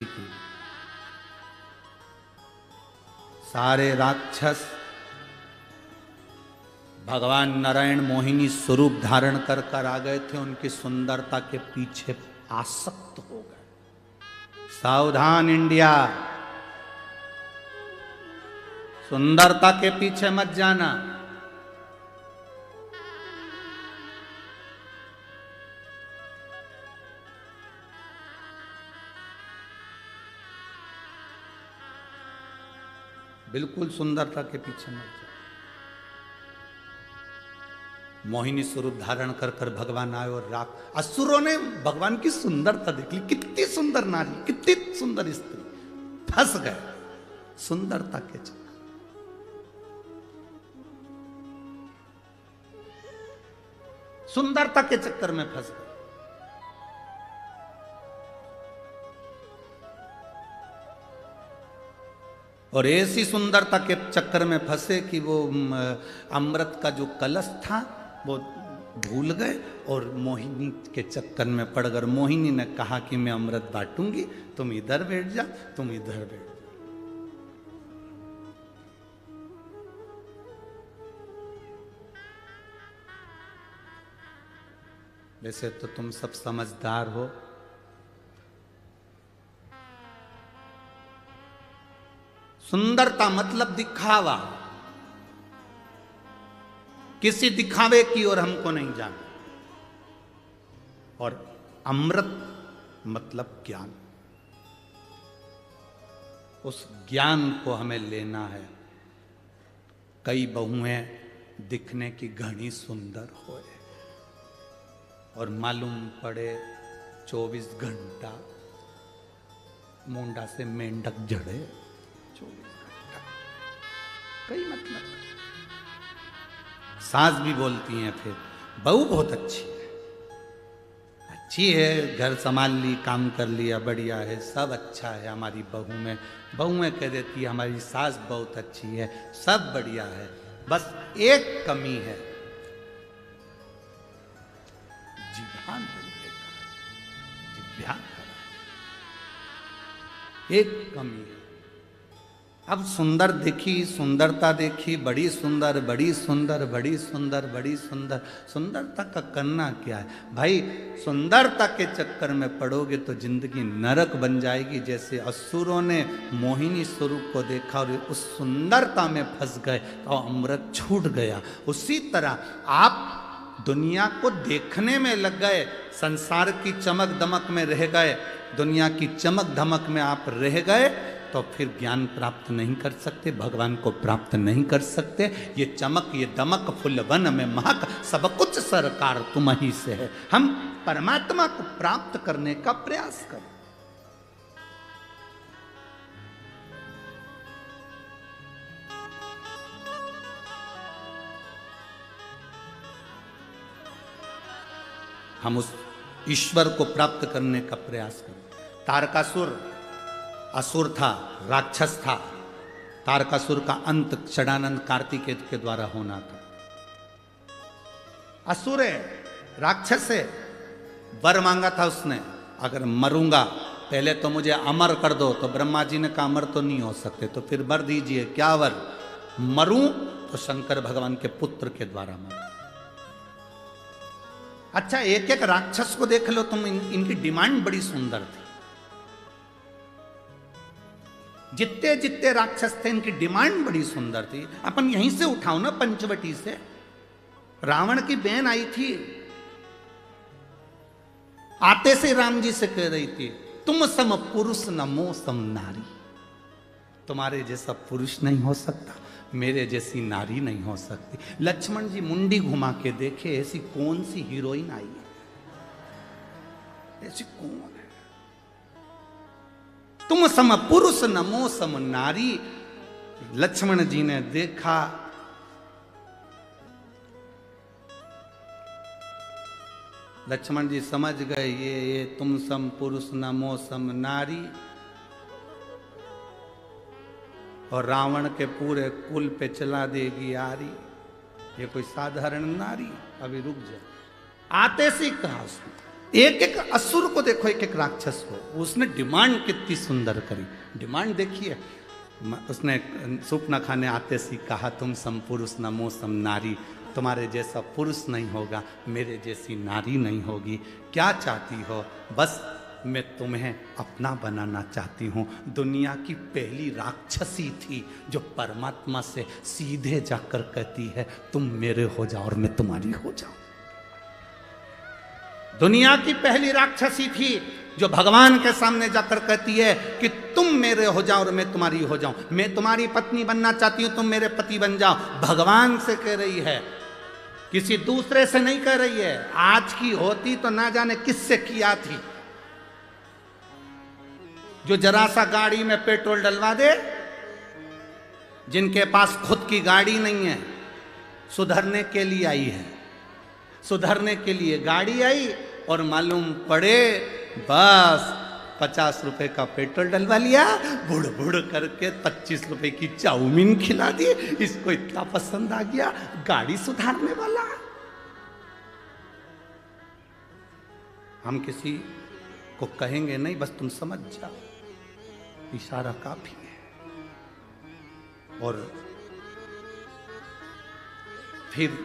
की सारे राक्षस भगवान नारायण मोहिनी स्वरूप धारण कर कर आ गए थे, उनकी सुंदरता के पीछे आसक्त हो गए। सावधान इंडिया, सुंदरता के पीछे मत जाना। बिल्कुल सुंदरता के पीछे मत जाओ। मोहिनी स्वरूप धारण कर कर भगवान आए और असुरों ने भगवान की सुंदरता देख ली। कितनी सुंदर नारी, कितनी सुंदर स्त्री, फंस गए सुंदरता के चक्कर। सुंदरता के चक्कर में फंस गए। और ऐसी सुंदरता के चक्कर में फंसे कि वो अमृत का जो कलश था वो भूल गए और मोहिनी के चक्कर में पड़ गए। मोहिनी ने कहा कि मैं अमृत बांटूंगी, तुम इधर बैठ जा, तुम इधर बैठ जा। वैसे तो तुम सब समझदार हो, सुंदरता मतलब दिखावा। किसी दिखावे की ओर हमको नहीं जाना। और अमृत मतलब ज्ञान, उस ज्ञान को हमें लेना है। कई बहुएं दिखने की घनी सुंदर होए और मालूम पड़े 24 घंटा मुंडा से मेंढक जड़े। 24 घंटा कई मतलब। सास भी बोलती हैं फिर बहू बहुत अच्छी है, घर संभाल ली, काम कर लिया, बढ़िया है, सब अच्छा है हमारी बहू में। बहुएं कह देती है हमारी सास बहुत अच्छी है, सब बढ़िया है, बस एक कमी है, जिभान जिभ्या एक कमी है। अब सुंदर देखी, सुंदरता देखी, बड़ी सुंदर, बड़ी सुंदर, बड़ी सुंदर, बड़ी सुंदर। सुंदरता का करना क्या है भाई? सुंदरता के चक्कर में पड़ोगे तो जिंदगी नरक बन जाएगी। जैसे असुरों ने मोहिनी स्वरूप को देखा और उस सुंदरता में फंस गए तो अमृत छूट गया। उसी तरह आप दुनिया को देखने में लग गए, संसार की चमक दमक में रह गए, दुनिया की चमक धमक में आप रह गए तो फिर ज्ञान प्राप्त नहीं कर सकते, भगवान को प्राप्त नहीं कर सकते। ये चमक, ये दमक, फुलवन में महक, सब कुछ सरकार तुम ही से है। हम परमात्मा को प्राप्त करने का प्रयास करें। हम उस ईश्वर को प्राप्त करने का प्रयास करें। तारकासुर असुर था, राक्षस था। तारकासुर का अंत षडानंद कार्तिकेय के द्वारा होना था। असुर है, राक्षस है, वर मांगा था उसने, अगर मरूंगा पहले तो मुझे अमर कर दो। तो ब्रह्मा जी ने कहा अमर तो नहीं हो सकते, तो फिर वर दीजिए। क्या वर? मरूं तो शंकर भगवान के पुत्र के द्वारा मरूं। अच्छा, एक एक राक्षस को देख लो तुम, इनकी डिमांड बड़ी सुंदर थी। जितने जितने राक्षस थे इनकी डिमांड बड़ी सुंदर थी। अपन यहीं से उठाओ ना, पंचवटी से। रावण की बहन आई थी, आते से राम जी से कह रही थी तुम सम पुरुष न मो सम नारी। तुम्हारे जैसा पुरुष नहीं हो सकता, मेरे जैसी नारी नहीं हो सकती। लक्ष्मण जी मुंडी घुमा के देखे, ऐसी कौन सी हीरोइन आई है, ऐसी कौन है? तुम सम पुरुष नमो सम नारी। लक्ष्मण जी ने देखा, लक्ष्मण जी समझ गए ये तुम सम पुरुष नमो सम नारी और रावण के पूरे कुल पे चला देगी आरी। ये कोई साधारण नारी? अभी रुक जा। आते से कहा उसने, एक एक असुर को देखो, एक एक राक्षस को, उसने डिमांड कितनी सुंदर करी। डिमांड देखिए, उसने सूप न खाने आते सी कहा, तुम सम पुरुष नमो सम नारी, तुम्हारे जैसा पुरुष नहीं होगा, मेरे जैसी नारी नहीं होगी। क्या चाहती हो? बस मैं तुम्हें अपना बनाना चाहती हूँ। दुनिया की पहली राक्षसी थी जो परमात्मा से सीधे जाकर कहती है तुम मेरे हो जाओ और मैं तुम्हारी हो जाऊं। दुनिया की पहली राक्षसी थी जो भगवान के सामने जाकर कहती है कि तुम मेरे हो जाओ और मैं तुम्हारी हो जाऊं, मैं तुम्हारी पत्नी बनना चाहती हूं, तुम मेरे पति बन जाओ। भगवान से कह रही है, किसी दूसरे से नहीं कह रही है। आज की होती तो ना जाने किससे किया थी, जो जरा सा गाड़ी में पेट्रोल डलवा दे, जिनके पास खुद की गाड़ी नहीं है, सुधरने के लिए आई है, सुधरने के लिए गाड़ी आई और मालूम पड़े बस 50 रुपए का पेट्रोल डलवा लिया, बुड़ बुड़ करके 25 रुपए की चाउमीन खिला दी, इसको इतना पसंद आ गया, गाड़ी सुधारने वाला। हम किसी को कहेंगे नहीं, बस तुम समझ जाओ, इशारा काफी है। और फिर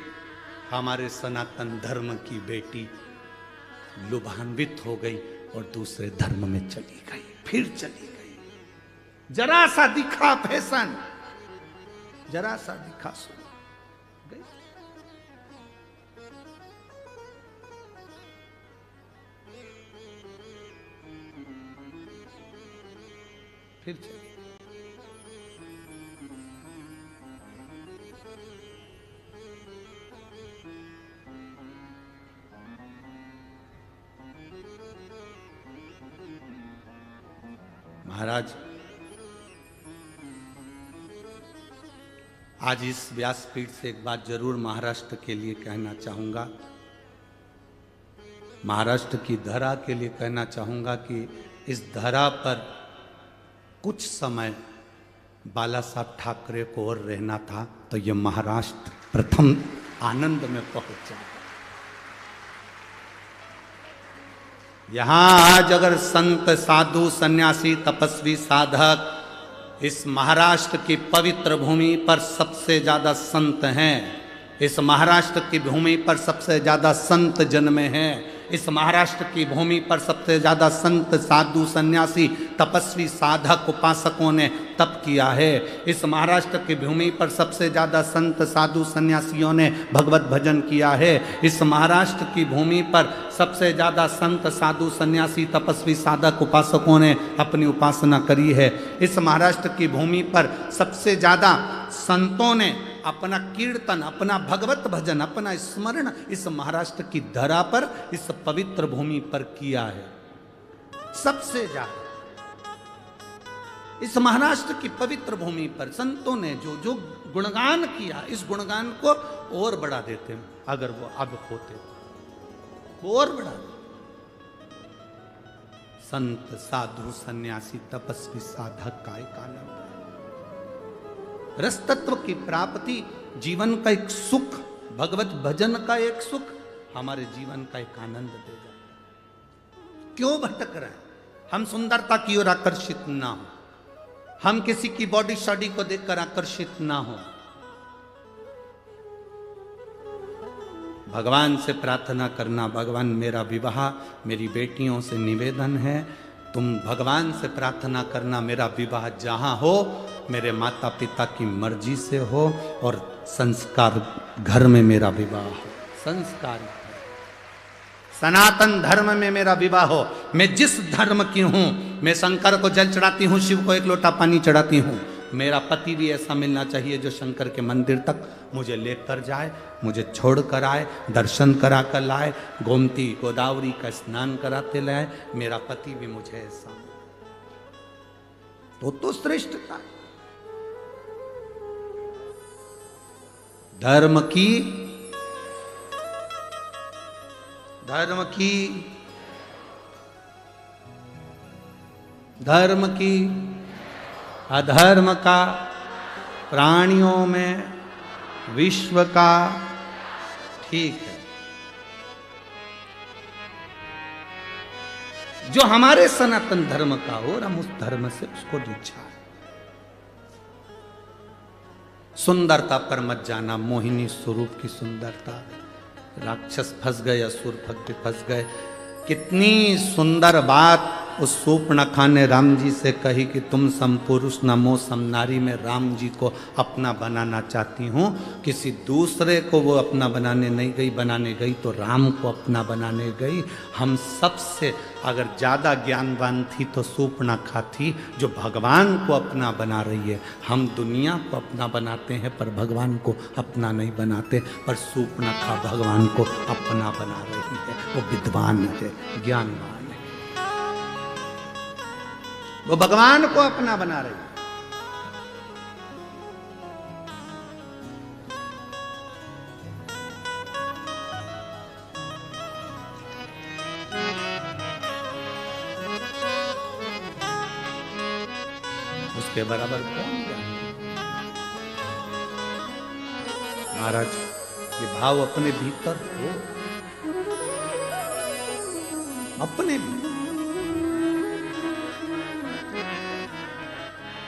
हमारे सनातन धर्म की बेटी लुभान्वित हो गई और दूसरे धर्म में चली गई, फिर चली गई। जरा सा दिखा फैशन, जरा सा दिखा सुन गई। फिर चली। महाराज, आज इस व्यासपीठ से एक बात जरूर महाराष्ट्र के लिए कहना चाहूंगा, महाराष्ट्र की धरा के लिए कहना चाहूंगा कि इस धरा पर कुछ समय बाला साहब ठाकरे को और रहना था तो ये महाराष्ट्र प्रथम आनंद में पहुंचा। यहां आज अगर संत साधु सन्यासी तपस्वी साधक इस महाराष्ट्र की पवित्र भूमि पर सबसे ज्यादा संत हैं, इस महाराष्ट्र की भूमि पर सबसे ज्यादा संत जन्मे हैं, इस महाराष्ट्र की भूमि पर सबसे ज्यादा संत साधु सन्यासी तपस्वी साधक उपासकों ने तप किया है, इस महाराष्ट्र की भूमि पर सबसे ज्यादा संत साधु सन्यासियों ने भगवत भजन किया है, इस महाराष्ट्र की भूमि पर सबसे ज्यादा संत साधु सन्यासी तपस्वी साधक उपासकों ने अपनी उपासना करी है, इस महाराष्ट्र की भूमि पर सबसे ज्यादा संतों ने अपना कीर्तन, अपना भगवत भजन, अपना स्मरण इस महाराष्ट्र की धरा पर, इस पवित्र भूमि पर किया है। सबसे ज्यादा इस महाराष्ट्र की पवित्र भूमि पर संतों ने जो जो गुणगान किया, इस गुणगान को और बढ़ा देते हैं अगर वो अब होते तो और बढ़ा देते। संत साधु सन्यासी तपस्वी साधक का एक आनंद है, रस तत्व की प्राप्ति, जीवन का एक सुख, भगवत भजन का एक सुख हमारे जीवन का एक आनंद दे जाए। क्यों भटक रहे हैं? हम सुंदरता की ओर आकर्षित ना हो, हम किसी की बॉडी शॉडी को देखकर आकर्षित ना हो। भगवान से प्रार्थना करना, भगवान मेरा विवाह, मेरी बेटियों से निवेदन है, तुम भगवान से प्रार्थना करना मेरा विवाह जहां हो मेरे माता पिता की मर्जी से हो और संस्कार घर में मेरा विवाह हो, संस्कार सनातन धर्म में मेरा विवाह हो। मैं जिस धर्म की हूं, मैं शंकर को जल चढ़ाती हूं, शिव को एक लोटा पानी चढ़ाती हूं, मेरा पति भी ऐसा मिलना चाहिए जो शंकर के मंदिर तक मुझे लेकर जाए, मुझे छोड़ कर आए, दर्शन करा कर लाए, गोमती गोदावरी का स्नान कराते लाए। मेरा पति भी मुझे ऐसा तो श्रेष्ठता। धर्म की अधर्म का, प्राणियों में, विश्व का, ठीक है। जो हमारे सनातन धर्म का हो और हम उस धर्म से उसको रिझाएं। सुंदरता पर मत जाना, मोहिनी स्वरूप की सुंदरता। राक्षस फंस गए, असुर फंस गए। कितनी सुंदर बात उस शूर्पणखा ने राम जी से कही कि तुम सम पुरुष नमो सम नारी, में राम जी को अपना बनाना चाहती हूँ। किसी दूसरे को वो अपना बनाने नहीं गई, बनाने गई तो राम को अपना बनाने गई। हम सबसे अगर ज़्यादा ज्ञानवान थी तो शूर्पणखा थी, जो भगवान को अपना बना रही है। हम दुनिया को अपना बनाते हैं पर भगवान को अपना नहीं बनाते, पर शूर्पणखा भगवान को अपना बना रही है। वो विद्वान है, ज्ञानवान है, वो भगवान को अपना बना रही है। उसके बराबर कौन जाने। महाराज, ये भाव अपने भीतर हो, अपने भीतर।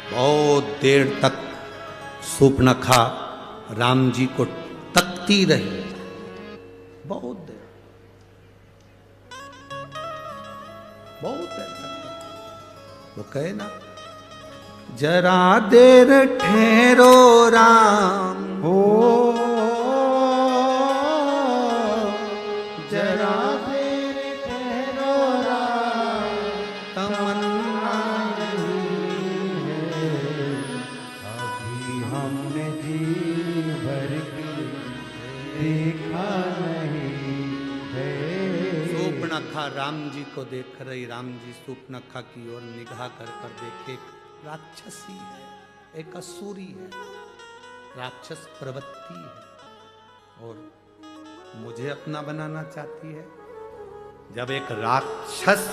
बहुत देर तक शूर्पणखा राम जी को तकती रही, बहुत देर तक। वो कहे ना, जरा देर ठहरो राम हो, जरा देर ठहरो राम, तमन्ना नहीं है अभी हमने जी भर के देखा नहीं है। शूर्पणखा राम जी को देख रही। राम जी शूर्पणखा की ओर निगाह कर देखे, राक्षसी है, एक असुरी है, राक्षस प्रवृत्ति है और मुझे अपना बनाना चाहती है। जब एक राक्षस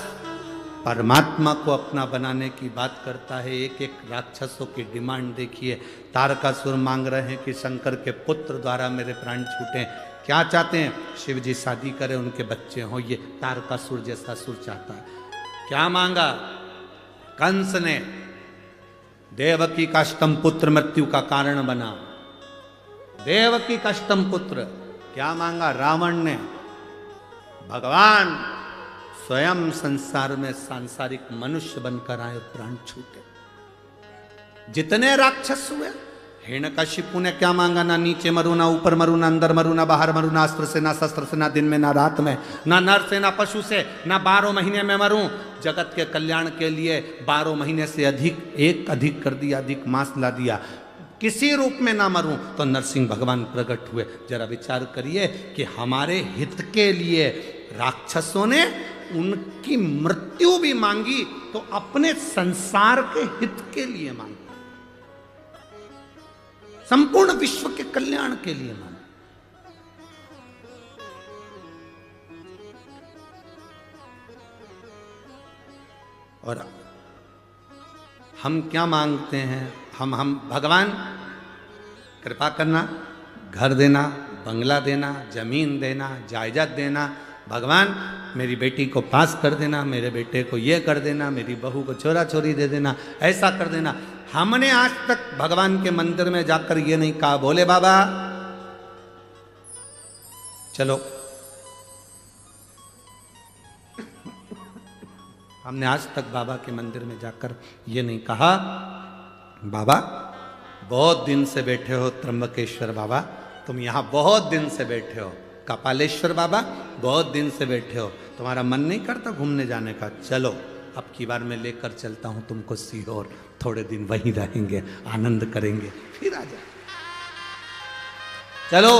परमात्मा को अपना बनाने की बात करता है, एक एक राक्षसों की डिमांड देखिए। तारकासुर मांग रहे हैं कि शंकर के पुत्र द्वारा मेरे प्राण छूटे। क्या चाहते हैं? शिव जी शादी करें, उनके बच्चे हों। ये तारकासुर जैसा सुर चाहता है। क्या मांगा? कंस ने देवकी का अष्टम पुत्र मृत्यु का कारण बना। देवकी का अष्टम पुत्र। क्या मांगा? रावण ने। भगवान स्वयं संसार में सांसारिक मनुष्य बनकर आए, प्राण छूटे। जितने राक्षस हुए, हिरण्यकशिपु ने क्या मांगा? ना नीचे मरू, ना ऊपर मरू, ना अंदर मरू, ना बाहर मरू, ना अस्त्र से, ना शस्त्र से, ना दिन में, ना रात में, ना नर से, ना पशु से, ना 12 महीने में मरूं। जगत के कल्याण के लिए 12 महीने से अधिक कर दिया, अधिक मास ला दिया। किसी रूप में ना मरूं तो नरसिंह भगवान प्रकट हुए। जरा विचार करिए कि हमारे हित के लिए राक्षसों ने उनकी मृत्यु भी मांगी तो अपने संसार के हित के लिए मांगी, संपूर्ण विश्व के कल्याण के लिए मांगी। और हम क्या मांगते हैं? हम भगवान कृपा करना, घर देना, बंगला देना, जमीन देना, जायदाद देना। भगवान मेरी बेटी को पास कर देना, मेरे बेटे को ये कर देना, मेरी बहू को छोरा छोरी दे देना, ऐसा कर देना। हमने आज तक भगवान के मंदिर में जाकर ये नहीं कहा, बोले बाबा चलो। हमने आज तक बाबा के मंदिर में जाकर ये नहीं कहा, बाबा बहुत दिन से बैठे हो, त्र्यंबकेश्वर बाबा तुम यहाँ बहुत दिन से बैठे हो, कपालेश्वर बाबा बहुत दिन से बैठे हो, तुम्हारा मन नहीं करता घूमने जाने का? चलो अब की बार मैं लेकर चलता हूँ तुमको सीहोर, थोड़े दिन वहीं रहेंगे, आनंद करेंगे, फिर आ जाए। चलो